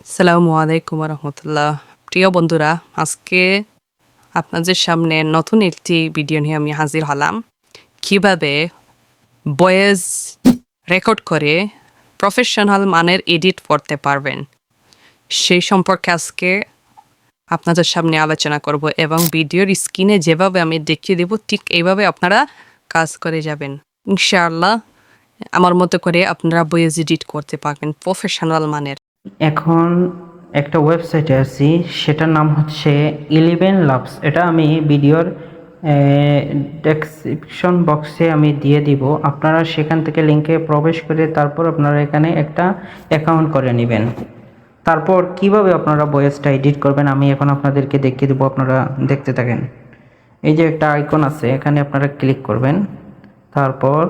আসসালামু আলাইকুম রহমতুল্লাহ। প্রিয় বন্ধুরা, আজকে আপনাদের সামনে নতুন একটি ভিডিও নিয়ে আমি হাজির হলাম। কিভাবে ভয়েস রেকর্ড করে প্রফেশনাল মানের এডিট করতে পারবেন, সেই সম্পর্কে আজকে আপনাদের সামনে আলোচনা করব এবং ভিডিওর স্ক্রিনে যেভাবে আমি দেখিয়ে দেব ঠিক এইভাবে আপনারা কাজ করে যাবেন। ইনশাআল্লাহ আমার মতো করে আপনারা ভয়েস এডিট করতে পারবেন প্রফেশনাল মানের। এখন একটা ওয়েবসাইটে আছি, সেটার নাম হচ্ছে 11 লাভস। এটা আমি ভিডিওর ডেসক্রিপশন বক্সে আমি দিয়ে দিব। আপনারা সেখান থেকে লিঙ্কে প্রবেশ করে তারপর আপনারা এখানে একটা অ্যাকাউন্ট করে নেবেন। তারপর কিভাবে আপনারা ভয়েসটা এডিট করবেন আমি এখন আপনাদেরকে দেখিয়ে দেবো। আপনারা দেখতে থাকেন। এই যে একটা আইকন আছে, এখানে আপনারা ক্লিক করবেন। তারপর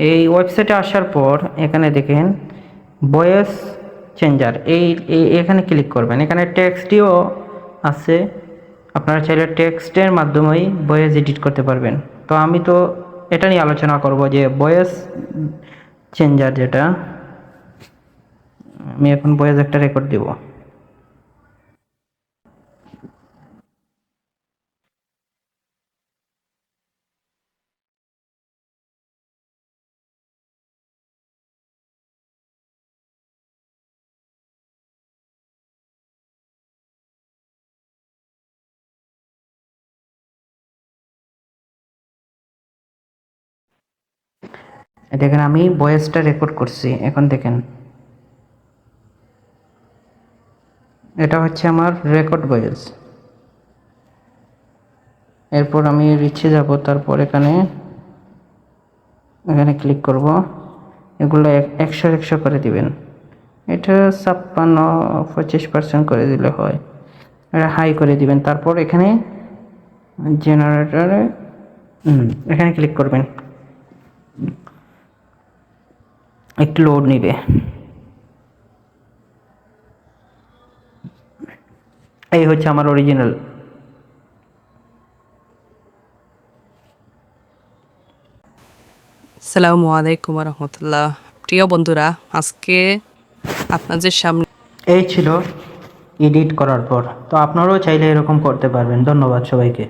এই ওয়েবসাইটে আসার পর এখানে দেখেন ভয়েস চেঞ্জার, এখানে ক্লিক করবেন। এখানে টেক্সটিও আছে, আপনারা চাইলে টেক্সটের মাধ্যমেই ভয়েস এডিট করতে পারবেন। তো আমি তো এটা নিয়ে আলোচনা করব যে ভয়েস চেঞ্জার, যেটা আমি এখন ভয়েস একটা রেকর্ড দিব। দেখেন আমি ভয়েসটা রেকর্ড করছি, এখন দেখেন এটা হচ্ছে আমার রেকর্ড ভয়েস। এরপর আমি রিচে যাব, তারপর এখানে ক্লিক করব। এগুলো 100 করে দিবেন। এটা 56-25% করে দিলে হয়। এটা হাই করে দিবেন। তারপর এখানে জেনারেটরে এখানে ক্লিক করবেন। একটু লোড নিবে। এই হচ্ছে আমার অরিজিনাল। আসসালামু আলাইকুম রহমতুল্লাহ। প্রিয় বন্ধুরা, আজকে আপনাদের সামনে এই ছিল এডিট করার পর। তো আপনারাও চাইলে এরকম করতে পারবেন। ধন্যবাদ সবাইকে।